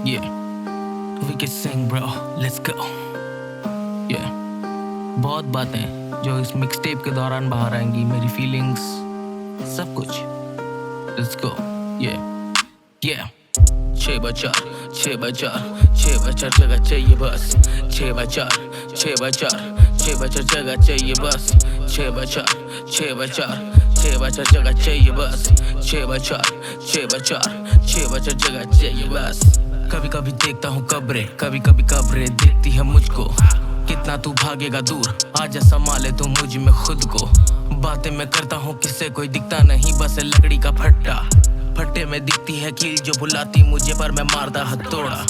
Yeah, we can sing bro, let's go. Yeah, बहुत बातें जो इस मिक्सटेप के दौरान बाहर आएंगी, मेरी फीलिंग्स सब कुछ. Let's go. Yeah, yeah. 6x4, 6x4, 6x4 जगह चाहिए बस. 6x4, 6x4, 6x4 जगह चाहिए बस. 6x4, 6x4, 6x4 जगह चाहिए बस. 6x4, 6x4, 6x4 जगह चाहिए बस. कभी कभी देखता हूँ कब्रें, कभी कभी कब्रें देखती है मुझको. कितना तू भागेगा दूर, आजा संभाले तू मुझ में खुद को. बातें मैं करता हूँ किससे कोई दिखता नहीं, बस है लकड़ी का फट्टा. फट्टे में दिखती है कील जो बुलाती मुझे, पर मैं मारता हथौड़ा.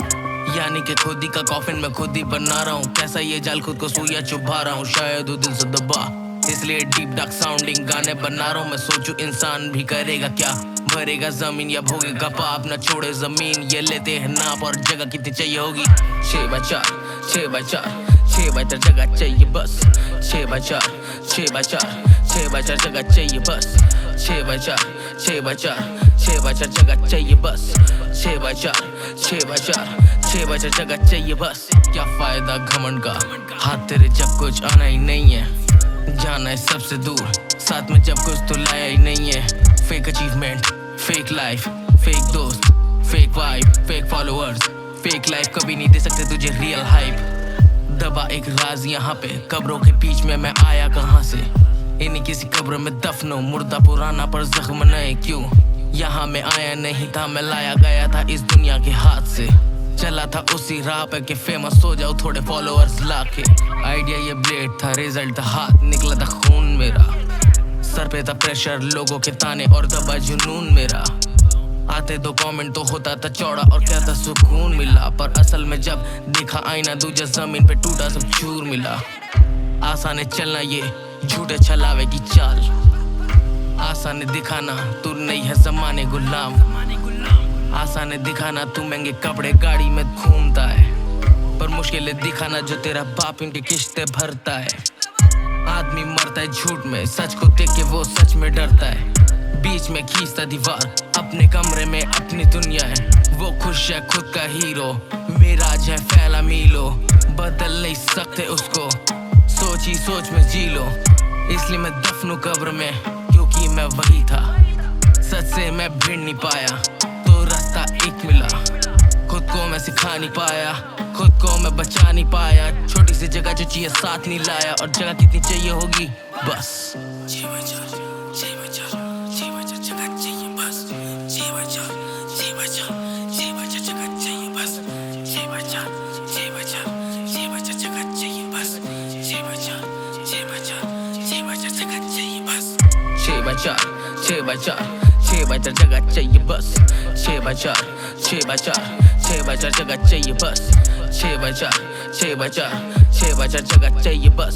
यानी कि खुद ही का कॉफिन में खुद ही बना रहा हूँ. कैसा ये जाल खुद को सुइया चुभा रहा हूँ, शायद वो दिल से दबा. इसलिए डीप डार्क साउंडिंग गाने बना रहा हूँ. मैं सोचूं इंसान भी करेगा क्या, भरेगा जमीन या भोगेगा पाप. न छोड़े जमीन, ये लेते हैं नाप, और जगह कितनी चाहिए होगी. 6x4, 6x4, 6x4 जगह चाहिए बस. 6x4, 6x4, 6x4 जगह चाहिए बस. 6x4, 6x4, 6x4 जगह चाहिए बस. 6x4, 6x4, 6x4 जगह चाहिए बस. क्या फायदा घमंड का, हाथ तेरे जब कुछ आना ही नहीं है. जाना है सबसे दूर, साथ में जब कुछ तो लाया ही नहीं है. Fake achievement, fake life, fake दोस्त, fake vibe, fake followers, fake life कभी नहीं दे सकते तुझे रियल हाइप. दबा एक राज यहाँ पे, कब्रों के बीच में मैं आया कहाँ से. इन्हीं किसी कब्र में दफनो, मुर्दा पुराना पर जख्म नए क्यों. यहाँ मैं आया नहीं था, मैं लाया गया था इस दुनिया के हाथ से. चला था उसी राह पे कि फेमस हो जाओ, थोड़े फॉलोअर्स लाके. आइडिया ये ब्लेड था, रिजल्ट था हाथ, निकला था खून मेरा. सर पे था प्रेशर, लोगों के ताने और दबा जुनून मेरा. आते दो कमेंट तो होता था चौड़ा और क्या था सुकून मिला. पर असल में जब देखा आईना दूजा जमीन पे टूटा सब चूर मिला. आसान है चलना ये झूठे छलावे की चाल, आसान है दिखाना तू नहीं है जमाने गुलाम. आसान है दिखाना तू महंगे कपड़े गाड़ी में घूमता है, पर मुश्किल है दिखाना जो तेरा बाप इनकी किस्तें भरता है. आदमी मरता है झूठ में, सच को देख के वो सच में डरता है. बीच में खींचता दीवार, अपने कमरे में अपनी दुनिया है. वो खुश है खुद का हीरो, मिराज है फैला मीलो. बदल नहीं सकते उसको, सोच ही सोच में जी लो. इसलिए मैं दफनू कब्र में, क्योंकि मैं वही था. सच से मैं भिड़ नहीं पाया, तो रास्ता एक मिला. खुद को मैं सिखा नहीं पाया, खुद को मैं बचा नहीं पाया. छोटी सी जगह जो चाहिए साथ नहीं लाया, और जगह कितनी चाहिए होगी बस. 6x4, 6x4, 6x4 जगह चाहिए बस. 6x4, 6x4, 6x4 जगह चाहिए बस. 6x4, 6x4, 6x4 जगह चाहिए बस. 6x4, 6x4, 6x4 जगह चाहिए बस. 6x4, 6x4, 6x4 जगह चाहिए बस. 6x4, 6x4, 6x4 जगह चाहिए बस. 6x4, 6x4, 6x4 जगह चाहिए बस.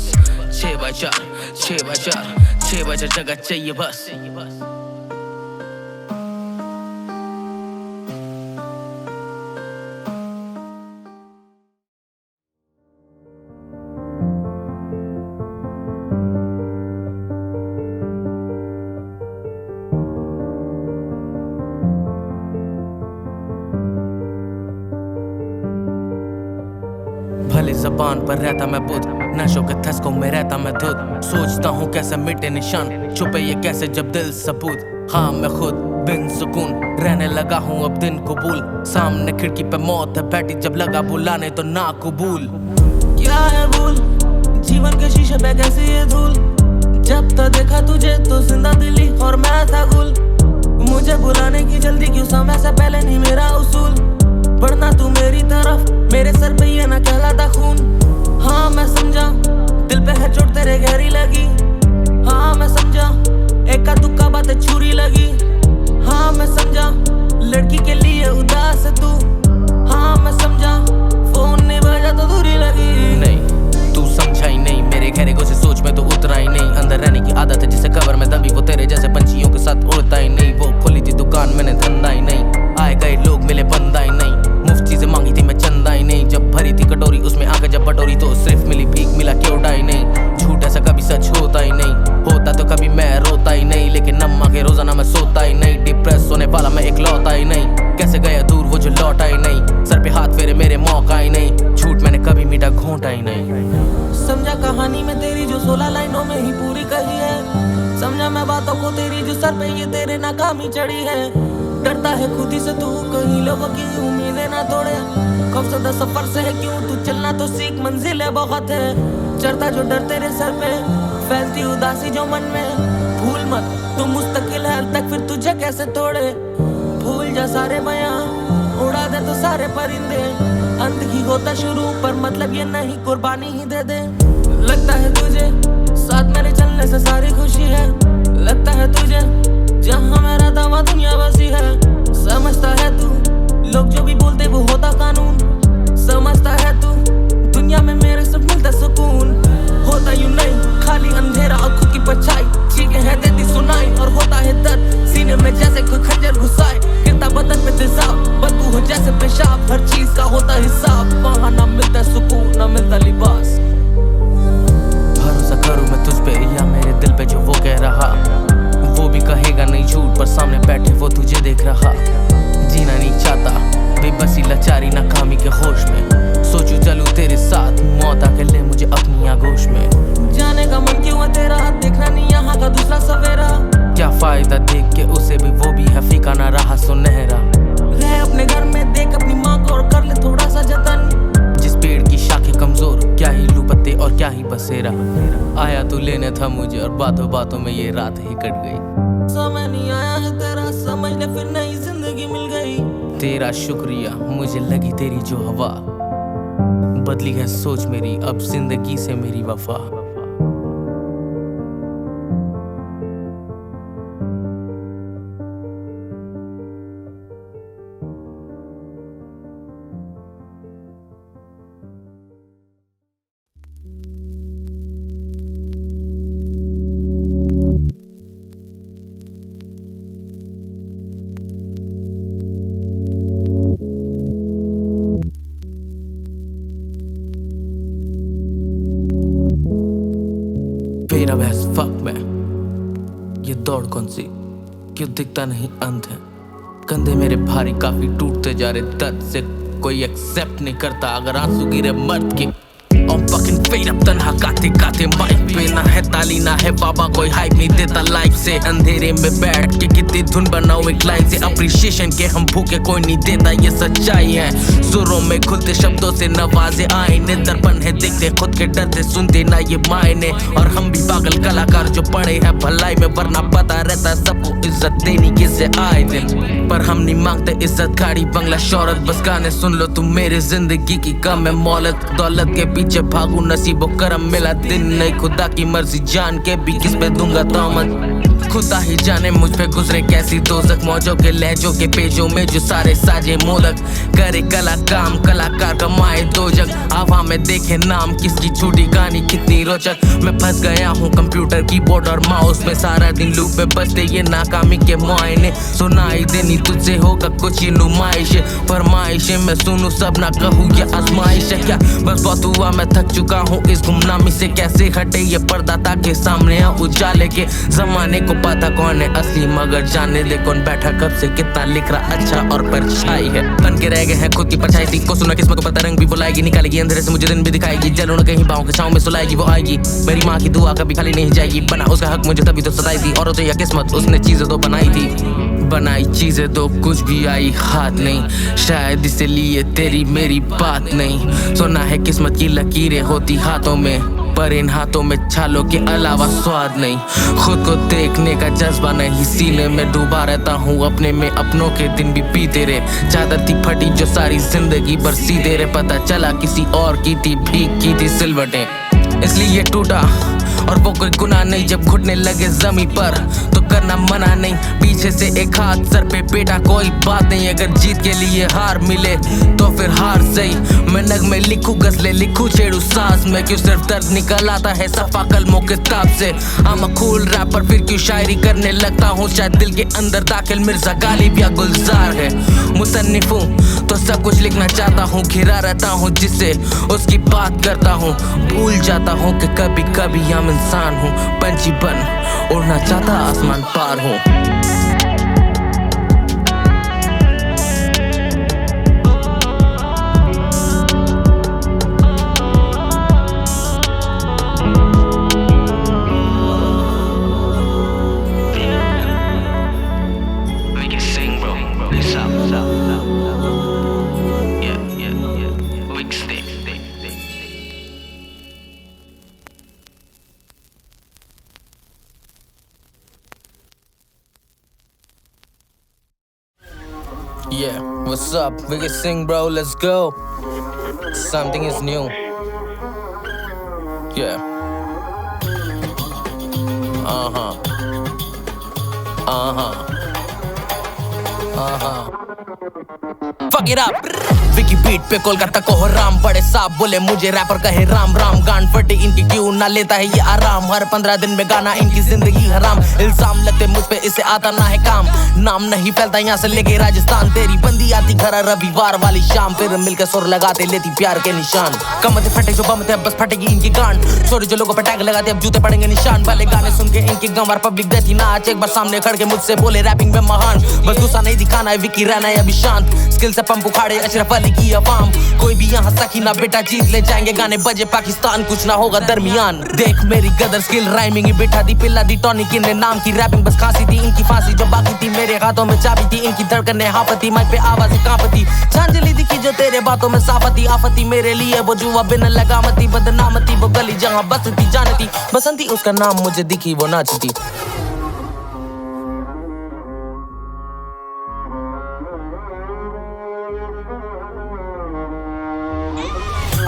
6x4, 6x4, 6x4 जगह चाहिए बस. भले जबान पर रहता मैं बुद्ध, नशों के थस्कों में रहता मैं धुत. सोचता हूँ कैसे मिटे निशान, छुपे ये कैसे जब दिल सबूत. हाँ मैं खुद बिन सुकून रहने लगा हूँ अब दिन कबूल. सामने खिड़की पे मौत है बैठी, जब लगा बुलाने तो ना कबूल. क्या है भूल, जीवन के शीशे पे कैसी ये धूल. जब तक देखा तुझे तो जिंदा दिली और मैं था गुल. मुझे बुलाने की जल्दी क्यों, समय से पहले नहीं मेरा उसूल. बढ़ना तू मेरी तरफ, मेरे सर पे ये ना कहलाता खून. हाँ मैं समझा, दिल पे है चोट तेरे गहरी लगी. हाँ मैं समझा, एक का तुक्का बातें छुरी लगी. हाँ मैं समझा, लड़की के लिए उदास है तू. हाँ मैं समझा, फोन नहीं बजा तो दूरी लगी. नहीं तू समझा ही नहीं, मेरे गहरे गुस्से सोच में तो उतरा ही नहीं. अंदर रहने की आदत है जिसे कब्र में दबी, वो तेरे जैसे पंछियों के साथ उड़ता ही नहीं. वो खोली थी दुकान मैंने धंधा ही नहीं, आए गए लोग मिले बंदा ही नहीं. मुफ्त चीजें मांगी थी मैं चंदा ही नहीं. जब भरी थी कटोरी उसमें आकर जब बटोरी, तो सिर्फ मिली भीख मिला क्यों ही नहीं. झूठ ऐसा कभी सच होता ही नहीं, होता तो कभी मैं रोता ही नहीं. लेकिन नम्मा के रोजाना मैं सोता ही नहीं. डिप्रेस होने वाला मैं इकलौता घंटा ही नहीं। समझा कहानी में तेरी जो 16 लाइनों में ही पूरी कही है। समझा मैं बातों को तेरी जो सर पे ये तेरे नाकामी चढ़ी है। डरता है खुद ही से तू, कहीं लोगों की उम्मीदें ना तोड़े। खौफसदा सफर से है क्यों तू चलना तो सीख, मंजिलें बहुत है। चढ़ता जो डर तेरे सर पे, फैलती उदासी जो मन में। भूल मत तू मुस्तकिल है तक, फिर तुझे कैसे तोड़े। भूल जा सारे बयां, उड़ा दे तो सारे परिंदे। अंत ही होता शुरू पर मतलब ये नहीं कुर्बानी ही दे दे। लगता है तुझे साथ मेरे चलने से सारी खुशी है। लगता है तुझे जहाँ मेरा दावा दुनिया बसी है। समझता है तू लोग जो भी बोलते वो होता कानून। समझता है तू दुनिया में मेरे सिर्फ मिलता सुकून। होता यूं नहीं खाली अंधेरा और खुद की परछाई। चीखें हैं देती सुनाई और होता है दर्द सीने में जैसे कोई खंजर घुसाए। गिरता बदन में तेजाब, बदबू हो जैसे पेशाब। हर चीज का होता हिसाब, वहाँ ना मिलता सुकून ना मिलता लिबास। भरोसा करूँ मैं तुझ पे या मेरे दिल पे जो वो कह रहा। वो भी कहेगा नहीं झूठ, पर सामने बैठे वो तुझे देख रहा। जीना नहीं चाहता बेबसी लाचारी नाकामी के होश में। सोचूं चलूं तेरे साथ, मौत आके ले मुझे अपनी आगोश में। जाने का मन क्यों है तेरा, देखना नहीं यहाँ का दूसरा सवेरा। क्या फायदा देख के उसे भी, वो भी है फीका ना रहा सुनहरा। रह अपने घर में देख अपनी माँ को और कर ले थोड़ा सा जतन। जिस पेड़ की शाखें कमजोर, क्या ही लू पत्ते और क्या ही बसेरा। आया तू लेने था मुझे और बातों बातों में ये रात ही कट गई। समय नहीं आया है तेरा, समझ ले फिर नई जिंदगी मिल गई। तेरा शुक्रिया, मुझे लगी तेरी जो हवा। बदली है सोच मेरी, अब जिंदगी से मेरी वफा। मेरा बहस फक में, ये दौड़ कौन सी, क्यों दिखता नहीं अंत है। कंधे मेरे भारी काफी टूटते जा रहे दर्द से, कोई एक्सेप्ट नहीं करता अगर आंसू गिरे मर्द के। I'm fucking fade up तन्हा गाते गाते माइक पे। ना है ताली ना है बाबा, कोई हाइप नहीं देता लाइफ से। अंधेरे में बैठ के कितनी धुन बनाओ एक लाइन से। अप्रिशिएशन के हम भूखे कोई नहीं देता, ये सच्चाई है। सुरों में खुलते शब्दों से नवाजे आईने। दर्पण है देखते खुद के डर से, सुनते ना ये मायने। और हम भी पागल कलाकार जो पड़े हैं भलाई में, वरना पता रहता सबको इज्जत देनी किसे आए दिन। पर हम नहीं मांगते इज्जत गाड़ी बंगला शौहरत, बस गाने सुन लो तुम। मेरे जिंदगी की कम है मोहलत, दौलत के पीछे भागू नसीबो करम मिला दिन नहीं। खुदा की मर्जी जान के भी किस पे दूंगा तोहमत। खुदा ही जाने मुझ पे गुजरे कैसी दोजक। मौजों के लहजों के पेजों में जो सारे साजे मोलक। करे कला काम कलाकार कमाए दो जग। आवा में देखे नाम किसकी छूटी कहानी कितनी रोचक। मैं फंस गया हूँ कंप्यूटर कीबोर्ड और माउस में, सारा दिन लूप पे बजते ये नाकामी के मुआयने। सुनाई देनी तुझसे होगा कुछ ही नुमाइश, फरमाइशें मैं सुनूं सब ना कहूँ ये आजमाइश है क्या। बस बहुत हुआ मैं थक चुका हूँ इस गुमनामी से। कैसे हटे ये पर्दा ताकि सामने आ उजाले के। जमाने को पता कौन है असली, मगर जाने दे कौन बैठा कब से कितना लिख रहा अच्छा और परछाई है। बन के रह गए हैं खुद की परछाई सी को सुना किस्मत को पता रंग भी बुलाएगी। निकालेगी अंधेरे से मुझे दिन भी दिखाएगी। जलो न कहीं पाँव के छाँव में सुलाएगी वो आएगी। मेरी माँ की दुआ कभी खाली नहीं जाएगी। बना उसका हक मुझे तभी तो सताई थी, और तो यह किस्मत उसने चीजें तो बनाई थी। बनाई चीजें तो कुछ भी आई हाथ नहीं, शायद इसलिए तेरी मेरी बात नहीं। सुना है किस्मत की लकीरें होती हाथों में, पर इन हाथों में छालों के अलावा स्वाद नहीं। खुद को देखने का जज्बा नहीं, सीने में डूबा रहता हूँ अपने में। अपनों के दिन भी पीते रहे, चादर थी फटी जो सारी जिंदगी भर सीधे रहे। पता चला किसी और की थी, भीग की थी सिलवटें, इसलिए टूटा। और वो कोई गुनाह नहीं जब घुटने लगे जमी पर, तो करना मना नहीं। पीछे से एक हाथ सर पे बेटा कोई बात नहीं। अगर जीत के लिए हार मिले तो फिर हार सही। मैं नगमे लिखूं गजले लिखूं छेड़ू सांस में, क्यों सिर्फ दर्द निकल आता है सफा कलमों किताब से। I'm a cool रैपर फिर क्यों शायरी करने लगता हूँ। शायद दिल के अंदर दाखिल मिर्जा गालिब या गुलजार है। मुसन्निफ हूँ तो सब कुछ लिखना चाहता हूँ। घिरा रहता हूँ जिससे उसकी बात करता हूँ। भूल जाता हूँ कि कभी कभी हम इंसान हूँ। पंछी बन उड़ना चाहता आसमान पार हूँ। Yeah, what's up? We can sing, bro. Let's go. Something is new. Yeah. Fuck it up. Vicky beat पे कोलकाता को हो राम, बड़े साहब बोले मुझे रैपर कहे राम राम। गांड फटे इनकी क्यों ना लेता है ये आराम, हर 15 दिन में गाना इनकी जिंदगी हराम। इल्जाम लगते मुझ पे इसे आता ना है काम, नाम नहीं फैलता यहाँ से लेके राजस्थान। तेरी बंदी आती घर रविवार वाली शाम, फिर मिलकर सुर लगाते लेती प्यार के निशान। कमते फटे जो बमते अब बस फटेगी इनकी गांड, छोटे जो लोगों पे टैग लगाते अब जूते पड़ेंगे निशान। वाले गाने सुन के इनकी गंवार पब्लिक देती नाच, एक बार सामने खड़ के मुझसे बोले रैपिंग में महान। बस गुस्सा नहीं दिखाना है, विकी रहना है अभी शांत। स्किल से पंप उखाड़े अशरफ अली की अवाम, कोई भी यहाँ सकी ना बेटा जीत ले जाएंगे गाने बजे पाकिस्तान, कुछ ना होगा दरमियान। देख मेरी गदर स्किल राइमिंग ही बिठा दी, पिला दी टॉनिक इनने नाम की रैपिंग बस खांसी थी इनकी फांसी जो बाकी थी। मेरे हाथों में चाबी थी इनकी धड़कने हाफती, माइक पे आवाज़ें कांपती। झांझली दिखी जो तेरे बातों में साफती, आफती मेरे लिए वो जुआ बिन लगामती। बदनामती वो गली जहाँ बसती जानती, बसंती उसका नाम मुझे दिखी वो नाचती।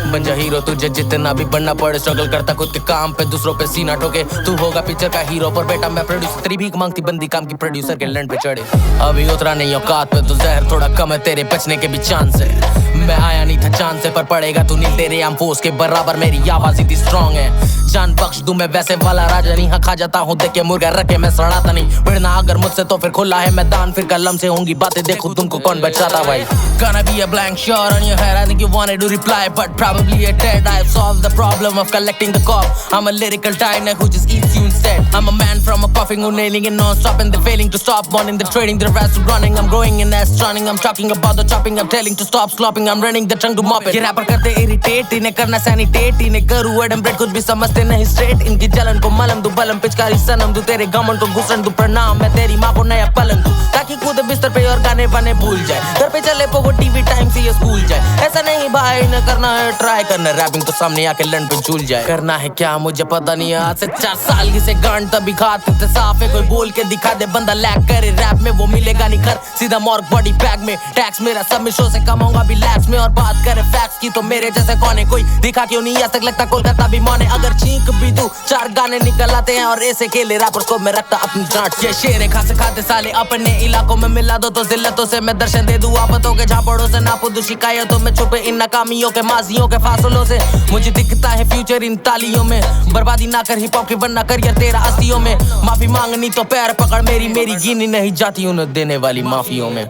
बन जा हीरो तुझे जितना भी बनना पड़े, स्ट्रगल करता खुद के काम पे दूसरों पे सीना ठोके। तू होगा पिक्चर का हीरो पर बेटा मैं प्रोड्यूसर, तेरी भीख मांगती बंदी काम की प्रोड्यूसर के लैंड पे चढ़े। अभी उतरा नहीं औकात पे तो जहर थोड़ा कम है, तेरे बचने के भी चांस है। मैं आया नहीं था चांद से पर पड़ेगा तू नहीं, तेरे आम फोर्स के बराबर मेरी आवाज इतनी स्ट्रॉन्ग है। जान बख्श दूं मैं वैसे वाला राजा नहीं, हाँ खा जाता हूँ देख के मुर्गा रखे मैं सड़ाता नहीं। बढ़ना अगर मुझसे तो फिर खुला है मैदान, फिर कलम से होंगी बातें देखो तुमको कौन बचाता भाई। Gonna be a blank shot on your head, I think you wanted to reply but probably you're dead. I've solved the problem of collecting the cop, I'm a lyrical diner who just eats you instead. I'm a man from a coughing who nailing it non-stop and they're failing to stop. Wanting the trading, the rest running, I'm growing in astronomy. I'm talking about the chopping, I'm telling to stop slopping. I'm running the trunk to mop it. ये wrapper करते irritate, इन्हें करना sanitate, इन्हें करूँ adambrate, कुछ भी समझते नहीं straight। इनकी जलन को मलम दू बलम पिचकारी सनम दू, तेरे गमन को घुसन दू प्रणाम। मैं तेरी माँ को नया पलंग दू ताकि कूदे बिस्तर पे और गाने बने भूल जाए। घर पे चले वो टीवी टाइम से ये स्कूल जाए। ऐसा नहीं भाई न करना है ट्राई करना, रैपिंग तो सामने आके लंड पे झूल जाए। करना है क्या मुझे पता नहीं, आज से 4 साल की से गांड तभी खाते थे साफ है। कोई बोल के दिखा दे बंदा लैग करे रैप में, वो मिलेगा नहीं घर सीधा मॉर्ग बॉडी बैग में। टैक्स मेरा सब में शो से कमाऊंगा भी लैब्स में, और बात करे फैक्ट्स की तो मेरे जैसे कौन है कोई दिखा क्यों नहीं आज तक लगता कोलकाता भी मौन है। अगर चीख भी दूं 4 गाने निकल आते हैं और ऐसे खेले रैपर्स को मैं रखता अपनी डांट। ये शेर खासे खाते साले अपने इलाकों में मिला दो तो जिल्लतों से मैं दर्शन दे दूं, आफतों के झापड़ों से नापू दूं शिकायतों में छुपे इन नाकामियों के माजियों के फासलों से। मुझे दिखता है फ्यूचर इन तालियों में, बर्बादी ना कर हिप हॉप की बनना करियर तेरा अस्तियों में। माफी मांगनी तो पैर पकड़ मेरी गिनी नहीं जाती उन्हें देने वाली माफियों में।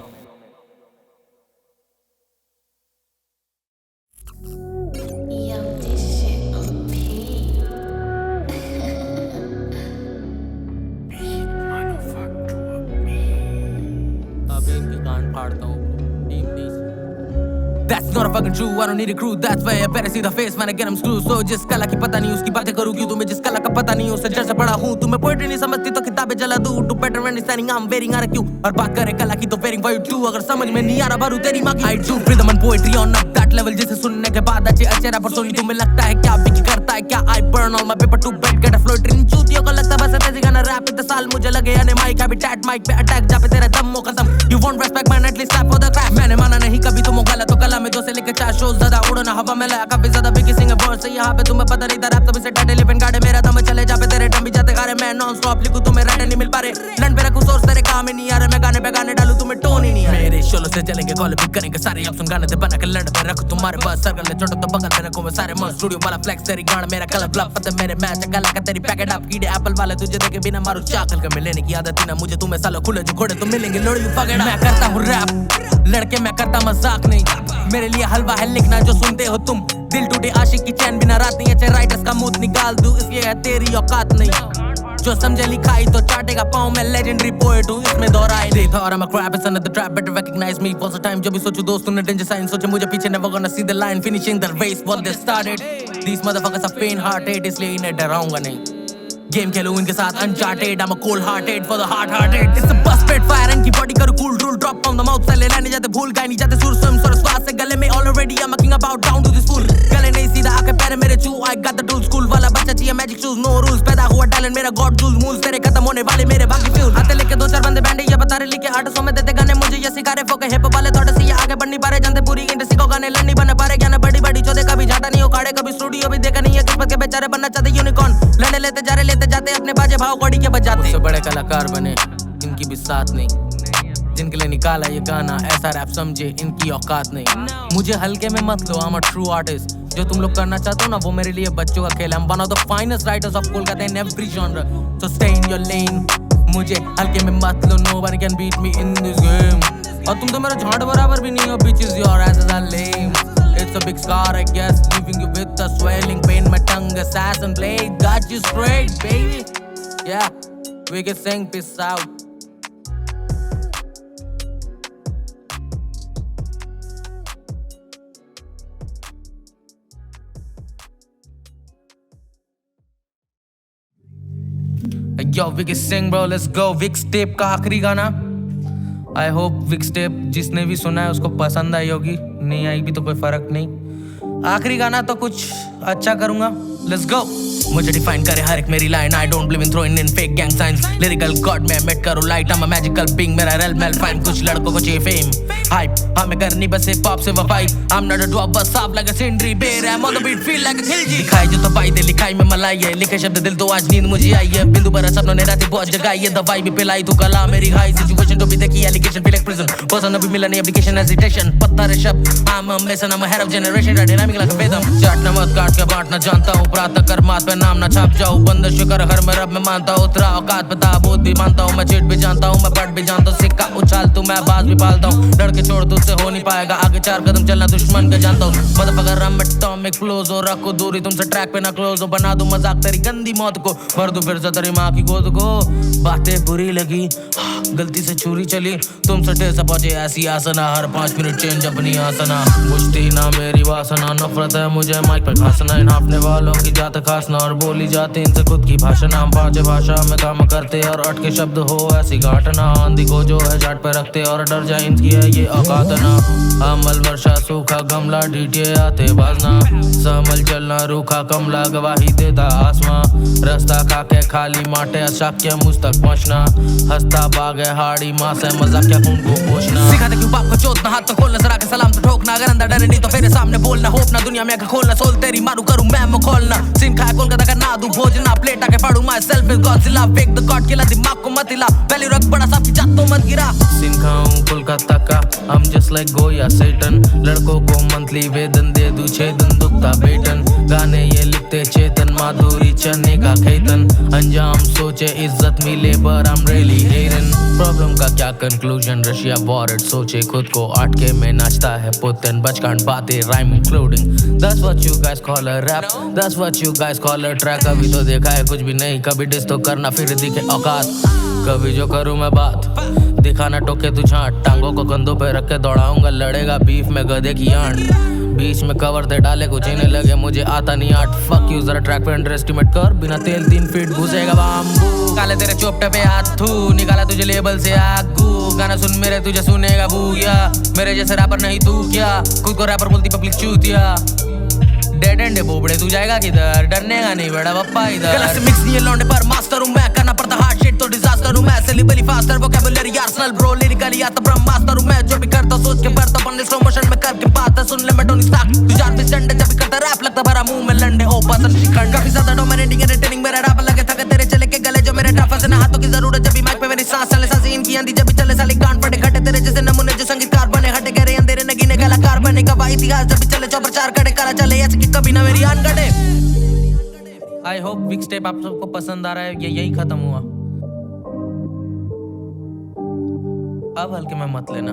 That's not a fucking true, I don't need a crew, that's why I better see the face when I get him screwed. So जिस कला की पता नहीं उसकी बातें करूँ क्यों, तुम्हें जिस कला का पता नहीं उससे जड़ से पढ़ा हूँ। तुम्हें पोएट्री नहीं समझती तो किताबें जला दूँ, to better understanding I am wearing आ रहा क्यों। और बात करे कला की तो वेयरिंग वाई टू, अगर समझ में नहीं आ रहा भरू तेरी माँ की। I do rhythm and poetry on up that level, जिसे सुनने के बाद अच्छे अच्छे रैपर सुनी। तुम्हें लगता है क्या विकी करता है क्या, I burn all my paper to bed get a float. इन चूतियों को लगता बस तेजी गाना रैप इतना साल मुझे लगे यानी माइक हैबिटेट माइक पे अटैक जा पे तेरा दम खत्म। You want respect man at least step for the crap. मैंने माना नहीं कभी तुम गलत तो कला में 2 से लेकर 4 शोज ज्यादा उड़ो ना हवा में लाया काफी ज्यादा बिकी सिंगर वर्ड से यहाँ पे तुम्हें पता नहीं था रैप तभी से टाइटल इवेंट गाड़े मेरा दम चले जा पे तेरे टम भी जाते गारे। मैं नॉन स्टॉप लिखूं तुम्हें राइटर नहीं मिल पा रहे, लन पे रखूं सोर्स तेरे काम ही नहीं आ रहे। मैं गाने पे गाने डालूं तुम्हें टोन ही नहीं आ रहा। मेरे शोलों से चलेंगे कॉल भी करेंगे सारे अब सुन गाने से बना के लंड पे रखूं तुम्हारे पास सर्कल ले छोटो तो बगल में रखूं मैं सारे मन स्टूडियो वाला फ्लेक्स तेरी गाना मेरा कलर ब्लफ पता मेरे मैच गला का तेरी पैकेट अप कीड़े एप्पल वाले तुझे देखे बिना मारू चाकल के मिलने की आदत ही ना मुझे। तुम्हें सालों खुले जो घोड़े तो मिलेंगे लोड़ यू फगड़ा। मैं करता हूँ रैप लड़के मैं करता मजाक नहीं, मेरे लिए हलवा है लिखना जो सुनते हो तुम। दिल टूटे आशिक की चैन बिना रात नहीं अच्छे राइटर्स का मुंह निकाल दूं, इसलिए है तेरी औकात नहीं। जो समझे लिखाई तो चाटेगा पाऊं मैं लेजेंडरी पोएट हूं इसमें दोहराई नहीं। Thought I'm a crap, it's another trap, better recognize me for the time। जब भी सोचूं दोस्त तूने डेंजर साइन सोचे मुझे पीछे never gonna see the line, finishing the race what they started। These motherfuckers are faint hearted इसलिए इन्हें डराऊंगा नहीं। गेम खेलूं इनके साथ uncharted, I'm a cold hearted for the hard hearted. It's a bus spit fire इनकी body करूं cool rule drop on the mouth, साले रहने जाते भूल गए नहीं जाते सुर स्वयं स्वर श्वास से गले में already I'm knocking about down to this fool. गले नहीं सीधा आके पैर मेरे चू, I got the tools, school वाला बच्चा चाहिए magic shoes, no rules, पैदा हुआ talent मेरा god jewels, moves तेरे खत्म होने वाले मेरे बाकी फ्यूल. हाथे लेके दो चार बंदे बैंड ये बता रहे लिखे 800 में देते गाने मुझे ये सिखा रहे फोके हिप वाले थोड़े से ये आगे बढ़ नहीं पा रहे, जानते पूरी इंडस्ट्री को गाने लड़नी बना पा रहे, ज्ञान बड़ी बड़ी चौदह कभी झाटा नहीं हो काड़े, कभी स्टूडियो भी देखा नहीं है, किस्मत के बेचारे बनना चाहते यूनिकॉर्न, लड़े लेते जा रहे लेते जाते अपने बाजे भाव कौड़ी के बजाते. उससे बड़े कलाकार बने इनकी भी साथ नहीं, जिनके लिए निकाला ये गाना ऐसा रैप समझे इनकी औकात नहीं. मुझे हल्के में मत लो, I'm a true artist. जो तुम लोग करना चाहते हो ना वो मेरे लिए बच्चों का खेल है. I'm one of the finest writers of Kolkata in every genre, so stay in your lane. मुझे हल्के में मत लो, nobody can beat me in this game. और तुम तो मेरा झाड़ बराबर भी नहीं हो, bitches your asses are lame. It's a big scar I guess, leaving you with a swelling pain. My tongue assassin blade got you straight baby. Yeah, we can sing peace out. Yo, Vicky Singh bro, let's go. Vicks Tape का आखिरी गाना. I hope Vicks Tape जिसने भी सुना है उसको पसंद आई होगी, नहीं आई भी तो कोई फर्क नहीं. आखिरी गाना तो कुछ अच्छा करूंगा. Let's go. मुझे डिफाइन करे हर एक मेरी line, I don't believe in throwing in fake gang signs. Lyrical god मैं मेट करूँ light, I'm a magical being, मेरा realm well fine. कुछ लड़कों को चाहिए फेम हाइप, हमें करनी बस हिप हॉप से वफाई. I'm not a dwarf बस साफ like a Sindri bear, I'm on the beat feel like a Khilji. दिखाई जो तो पाई दे लिखाई में मलाई है, लिखे शब्द दिल तो आज नींद मुझे आई है. बिंदु पर सपनों ने रातें बहुत जगाई है, दवाई भी पिलाई तो कला मेरी हाई. सिचुएशन तो भी देखी allegation feel like prison, person अभी मिला नहीं एप्लीकेशन हेजिटेशन. पत्थर है शब्द I'm a mason, I'm a head of generation, dynamic like a वेदम. चाटना मत काट के बांटना जानता हूँ, प्रातः कर मात पे नाम ना छाप जाऊँ. बंदिश कर हर में रब में मानता हूँ, उतरा औकात पे ताबूत भी मानता हूँ. मैं चिट भी जानता हूँ, मैं पट भी जानता हूँ, सिक्का उछाल तू मैं बाज भी पालता हूँ. लड़ के छोड़ तुझसे हो नहीं पाएगा आगे, 4 कदम चलना दुश्मन का जानता हूँ. मदरफकर रम एटॉमिक फ्लोज हो, रखो दूरी तुमसे ट्रैक पे ना क्लोज हो. बना दूं मजाक तेरी गंदी मौत को, भर दूं फिर से तेरी माँ की गोद को. बातें बुरी लगी गलती से छुरी चली, तुमसे ठेस पहुंचे ऐसी आसना, हर 5 मिनट चेंज अपनी आसना. बुझती ना मेरी वासना, नफरत है मुझे माइक पे खासना. इन हाफने वालों की जात खासना और बोली जाती इनसे खुद की भाषा. नाम पांच भाषा में काम करते और अटके शब्द हो ऐसी घाटना. आंधी को जो है जाट पे रखते और डर जाए इनकी है ये औकात ना. अमल वर्षा सूखा गमला डीटे आते बाजना, समल चलना रूखा कमला गवाही देता आसमां. रास्ता खाके खाली माटे अशाक्य मुझ तक पहुंचना, हंसता बाग है हाड़ी माँ से मजाक क्या खून को पोछना. सिखाते क्यों बाप को चोदना, हाथ तो खोलना, सरा के सलाम तो ठोकना. अगर अंदर डरे नहीं तो फिर सामने बोलना, होप ना दुनिया में आके खोलना. सोल तेरी मारू करूं मैं मुंह खोलना, सिन खाया कोलकाता का ना दूं भोजना. प्लेट आके फाड़ू myself is Godzilla, fake the god किला दिमाग को मत हिला. वैल्यू रख बड़ा साहब की जात तो मत गिरा. सिन खाऊं कोलकाता का I'm just like गोया सेटन, लड़कों को मंथली वेतन दे दूं 6 दिन दुखता बेटन. गाने ये लिखते चेतन माधुरी चने का खेतन, अंजाम सोचे इज्जत मिले पर I'm really hating. प्रॉब्लम का क्या कंक्लूजन, रशिया वॉर सोचे खुद को अटके में नाचता है पुतन. बचकान बातें rhyme including, that's what you guys call a rap, that's what you guys call a track. अभी तो देखा है कुछ भी नहीं, कभी डिस तो करना फिर दिखे औकात. कभी जो करूँ मैं बात दिखाना टोके तू झांट, टांगों को कंधों पे रख के दौड़ाऊंगा लड़ेगा बीफ में गधे की आंट. बीच में कवर दे डाले कुछ इन्हें लगे मुझे आता नहीं आर्ट. फक यू जरा ट्रैक पे अंडर एस्टिमेट कर, बिना तेल 3 फीट घुसेगा बाम्बू. काले तेरे चोपटे पे हाथ थू, निकाला तुझे लेबल से आगू. गाना सुन मेरे तुझे सुनेगा बूया, मेरे जैसे रैपर नहीं तू क्या, खुद को रैपर बोलती पब्लिक चूतिया. डेड एंड बोबड़े तू जाएगा किधर, डरने का नहीं बड़ा पप्पा इधर. गलत से मिक्स नहीं लौंडे पर मास्टर हूं मैं, करना पड़ता हार्ड शिट तो डिजास्टर हूं मैं. Syllabically faster vocabulary arsenal bro, lyrically आता ब्रह्मास्त्र हूं मैं. जो भी करता सोच के करता अपन स्लो मोशन में करके पाता. सुन ले मैं टोनी स्टार्क, तू जान पे स्टैंड जब भी करता रैप लगता भरा मुंह में लंडे. ओ पसंद शिखंड काफी ज्यादा डोमिनेटिंग एंटरटेनिंग, मेरा रैप लगे थके तेरे चले के गले जो मेरे ट्रैफर से ना हाथों की जरूरत. जब भी माइक पे मेरी सांस चले सांसें इनकी आंधी, जब भी चले साली गांड फटे घटे तेरे जैसे नमूने जो संगीतकार बने. हटे गहरे अंधेरे नगीने कलाकार बने, गवाही इतिहास जब भी चले चौ प्रचार करे करा चले ऐसे कि कभी ना मेरी आन कटे. आई होप विक्स टेप आप सबको पसंद आ रहा है. ये यही खत्म हुआ, अब हल्के में मत लेना.